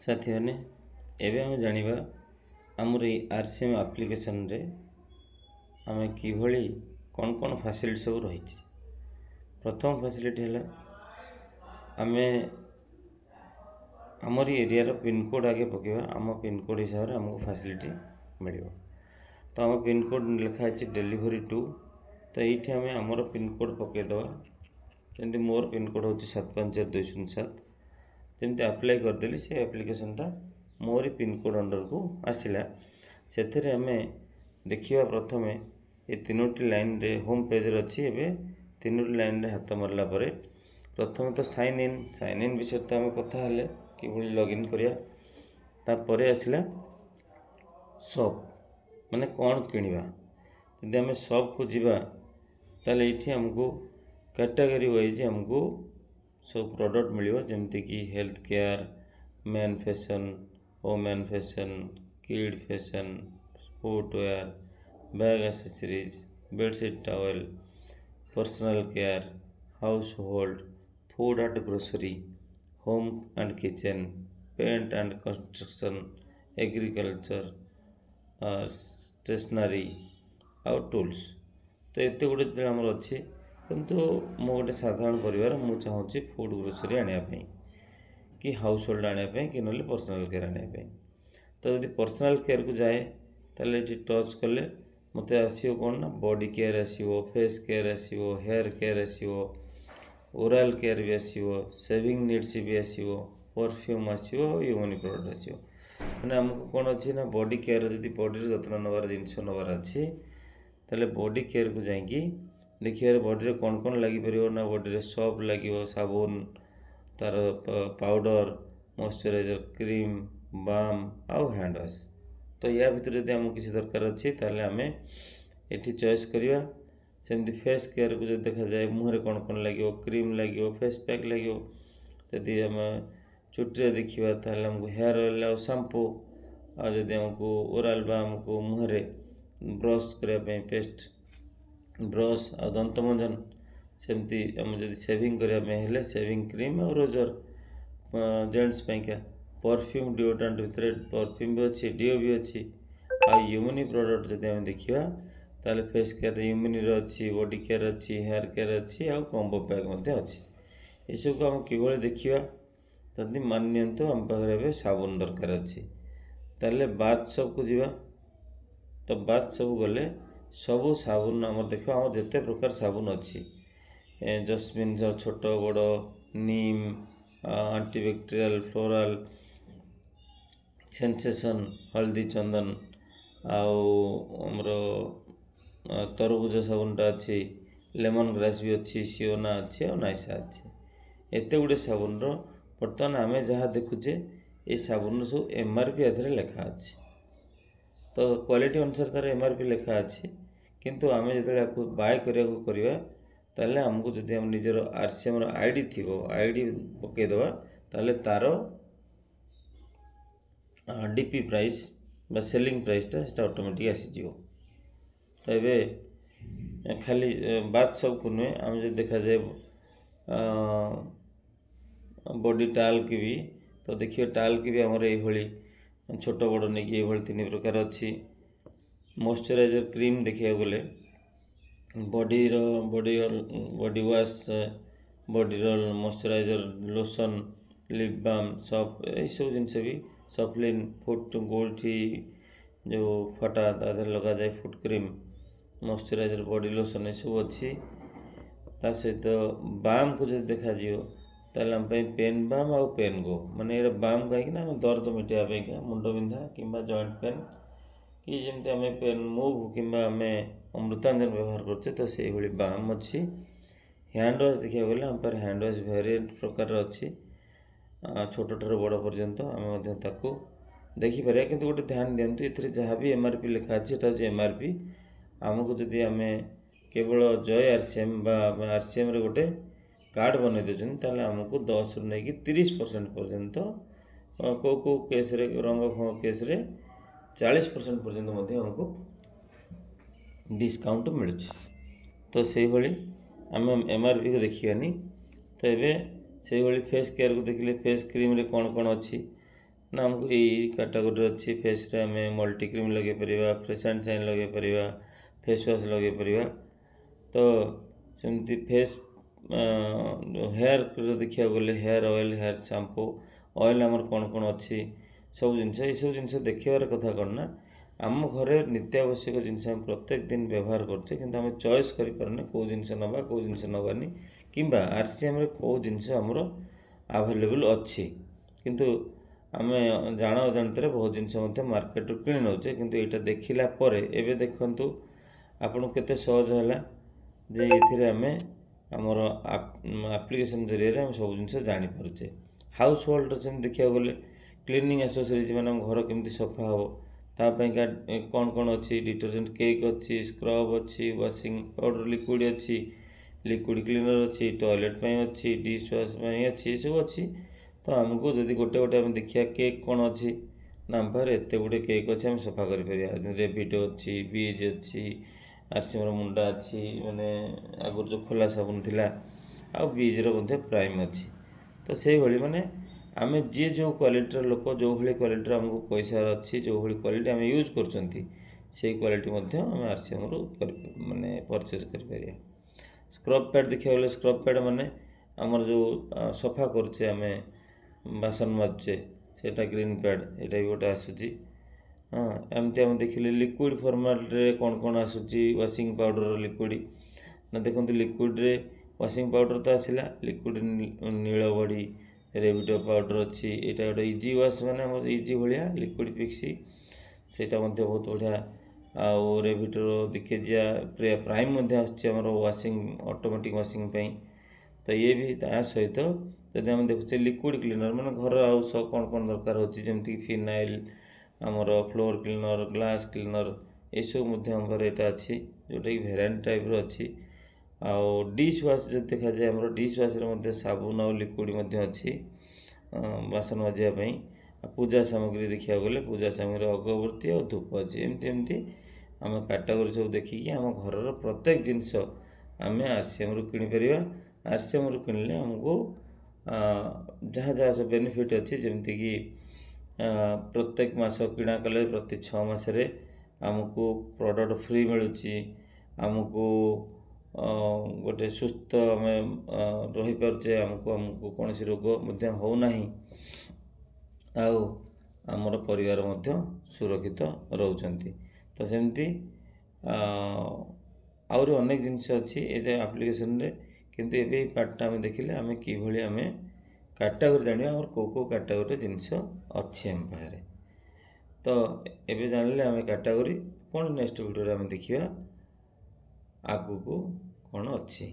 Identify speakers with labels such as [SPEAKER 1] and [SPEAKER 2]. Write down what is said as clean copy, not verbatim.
[SPEAKER 1] साथी मैंने एवं आम जाना आमर आरसीएम एप्लिकेशन रे आम कि कौन कौन फैसिलिटी सब रही। प्रथम फैसिलिटी है आम आमर एरिया पिनकोड आगे पकेबा आम पिनकोड हिसाब से आमको फैसिलिटी मिल। तो आम पिनकोड लिखाई डिलीवरी टू। तो ये आम आमर पिनकोड पकईदे जमी मोर पिनकोड हूँ 75207 जमी अप्लाई करदेली से एप्लिकेशनटा मोरी पिनकोड अंडर को आसला। से आम देखा प्रथम ये तीनोटी लाइन रे होम पेज अच्छी एवं तीनोटी लाइन रे हाथ मारला प्रथम तो साइन इन विषय तो आम कथा कि लॉगिन करिया आसला शॉप माने कौन किणवा। जदि आम शॉप को जीवा ताले ये आमको कैटेगरी वाइज आमको सब प्रोडक्ट मिलियो जमती कि health care, man fashion, women fashion, kid fashion, footwear, bag accessories, bedsheet towel, personal care, household, food and grocery, home and kitchen, paint and construction, agriculture, stationery आउ tools. तो एत गुड़े जो आम अच्छी किंतु मो गोटे साधारण परिवार मु चाहूँगी फूड ग्रोसरी आने कि हाउस होल्ड आने कि ना पर्सनल केयर आने। तो यदि पर्सनल केयर को जाए ताले ये टच कले मत आसो कौन ना बॉडी केयर आसो, फेस केयर आसो, हेयर केयर आसो, ओराल केयर भी आसो, सेविंग नीड्स भी आसो, परफ्यूम आसो, ह्यूमन प्रोडक्ट आसो। मैंने आमको कौन अच्छी ना बॉडी केयर जब बॉडी जत्न नबार जिनस नबार अच्छी ताले बॉडी केयर को जाकि देखिए बॉडी रे कौन कौन लगी परियो ना बॉडी रे सोप लगियो, साबुन, तार पाउडर, मॉइस्चराइजर क्रीम, बाम आउ हैंड वॉश। तो या भीतर यदि आमको किसी दरकार अच्छी ताले आमे एठी चॉइस करिया। सेमती फेस केयर को जो देखा जाए मुहरे कौन कौन लगियो, क्रीम लगियो, फेस पैक लगियो। यदि आम चुट्टी देखा ताले आमको हेयर ऑयल और शैम्पू आदि आमको ओराल बा आमको मुहरे ब्रश करने पेस्ट ब्रश आ दंत मंजन। सेमती आम जब सेविंग करने सेविंग क्रीम और रोजर जेंट्स पैंका परफ्यूम डिओड्रेंट भितर परफ्यूम भी अच्छी, डिओ भी अच्छी। आ ह्यूमन प्रोडक्ट जब आम देखा ताले फेस केयर ह्यूमन अच्छी, बॉडी केयर अच्छी, हेयर केयर अच्छी आ कॉम्बो पैक अच्छी। ये सब को आम कि देखा जदि मान नियंतु आम पाखे साबुन दरकार अच्छी ताले बाथ सब को जीवा। तो बाथ सब गले सबू साबुन आम देखा आम जिते प्रकार साबुन अच्छी जस्मिन छोट बड़ नीम एंटीबैक्टेरियल फ्लोराल सेंसेशन हल्दी चंदन आमर तरबुज साबुनटा अच्छी, लेमन ग्रास भी अच्छी, सिओना अच्छी और नाइसा अच्छी। एत गुड़े साबुन बर्तमान आम जहाँ देखुचे ये साबुन सब एमआरपी आधार लेखा अच्छी। तो क्वालिटी अनुसार तार एमआरपी लेखा अच्छी किंतु आम जो बाय करवा ताले आमको जदि आम निजर आरसीएम आईडी थी आईडी पकईदे ताले तार डीपी प्राइस बा सेलिंग प्राइसटा से ऑटोमेटिक आसीज। तो ये खाली बात सब को नुहे आम जो देखा जाए बॉडी टाल्क भी तो देखिए टाल्क भी आमर ये छोट बड़ नहीं कि ये तीन प्रकार अच्छी। मॉइस्चराइजर क्रीम देखा गले body wash, body moisturiser, lotion, lip balm, soap ये सब जिनस भी सफलिन, फुट गोल्ठी जो फटा तादर लगा जाए foot cream, moisturiser, body lotion ये सब अच्छी। ता सहित बाम को जो देखा ताले आम पेन बाम आउ पेन गो माने ये बाम कहीं दर्द मिटाइबा मुंड बिंधा कि जॉइंट पेन कि जमी आम पेन मूव कि आम अमृतांजन व्यवहार करते तो से बाम अच्छी। हैंड वॉश देखा गले आम पर हैंड वॉश वेरिएंट प्रकार अच्छी छोट ठार बड़ पर्यंत आम ताकू देखिपर। किंतु गोटे ध्यान दिंतु ये जहाँ भी एमआरपी लिखा अच्छे एमआरपी आमको जदि आम केवल जय आरसीएम आरसीएम रे गोटे कार्ड बनई देते ताले आमको 10 रु नहीं 30% पर्यंत को केस रे रंग केस रे 40% पर्यंत आमको डिस्काउंट मिल। तो से आम एमआरपी को देखिए। तो ये से फेस केयर को देखिले फेस क्रीम रे कौन कौन अच्छी ना आमको यही कैटेगरी अच्छी फेस रे आम मल्टी क्रीम लगे परिया फ्रेश एंड शाइन लगे परिया फेस वाश लगे परिया तो सेमती फेस हेयर देखा गले hair oil hair shampoo oil आमर कौन कौन अच्छी सब जिनस ये सब जिनस देखार कथा कौन ना आम घरे नित्य आवश्यक जिनस प्रत्येक दिन व्यवहार करछे किंतु आम चॉइस करि पारने को जिनस नबा को जिनस नबानी किंबा आरसीएम रे को जिनस हमर अवेलेबल अच्छी किंतु आम जान अजाणत बहुत जिनस मार्केट रू किणी नौचे किंतु एटा देखिला परे एबे देखंतु आपन केते सहज होला जे एथिरे आम आमर एप्लिकेशन जरिए आम सब जिनस जानि पारुचे हाउस होल्ड से देखा गले क्लीनिंग एसेसरीज मैंने घर केमती सफा हो तापाइका कौन कौन अच्छी डिटर्जेंट केक अच्छी स्क्रब अच्छी वाशिंग पाउडर लिक्विड अच्छी लिक्विड क्लीनर अच्छी टॉयलेट अच्छी डिश वाश अच्छी सब अच्छी तो आमको जदि गोटे गोटे आम देखिए केक कौन अच्छी ना आम पाखे एत गुटे केक अच्छे आम सफा कर रेविडो अच्छी बीज अच्छी आरसीएम मुंडा अच्छी माने आगुर जो खोला साबुन थिला आ बीजर प्राइम अच्छी तो से भाई माने आम जी जो क्वालिटीर लोक जो भाई क्वालिटीर आमको पैसा अच्छी जो भाई क्वालिटी आम यूज करछंती से क्वालिटी आम आरसीएम रु माने परचेज कर स्क्रब पैड देखा गले स्क्रब पैड माने आमर जो सफा करछे आम बासन माजुचे सेटा ग्रीन पैड एटा भी गोटे आसूची हाँ एमती आम देखिले लिक्विड फॉर्मेट रे कौन कौन आसूची वाशिंग पाउडर लिक्विड ना देखते लिक्विड रे वाशिंग पाउडर तो आसला लिक्विड नील बड़ी रेविडो पाउडर अच्छी यहाँ गोटे इजी वाश माने इजी भाया लिक्विड पिक्सी सेटा बहुत बढ़िया आउ रेविडो दिखेजिया प्राइम आम वाशिंग ऑटोमेटिक वाशिंग तो ये भी ता सहित जब आम देखुचे लिक्विड क्लीनर माने घर आउ सब कौन कौन दरकार होची जेमती फिनाइल आमर फ्लोर क्लीनर ग्लास क्लीनर ये सब आम घर यहाँ अच्छी जोटा कि भेराइटी टाइप अच्छी आउ डिश वाश जो देखा जाए आम डिश वाश साबुन आ लिक्विड अच्छी बासन मजापी पूजा सामग्री देखा गले पूजा सामग्री अगरबत्ती और धूप अच्छी एमती एमती आम कैटेगरी सब देखिकी आम घर प्रत्येक जिनस आम आरसीएम रु किनी परिबा आरसीएम रु किनले आमको जहाँ जहाँ सब बेनिफिट अच्छी जमती कि प्रत्येक मास किणा कले प्रति 6 मासरे आमको प्रोडक्ट फ्री मिलूची आमको गोटे सुस्थ आम रही पारुचे आमको आमको कौन रोग हो नहीं आउ आमर परिवार सुरक्षित रोचंती तो सेमती आउरी अनेक जिनस अच्छी ये एप्लिकेशन रे किंतु एबे पार्टा आम देखिले आम कि आम कैटेगरी जानिबा आमर को कैटेगरी जिनस अच्छी आम पाखे तो एबे जानले आम कैटेगरी पुणी नेक्स्ट वीडियो आम देखिबा आगु को कौन अच्छी।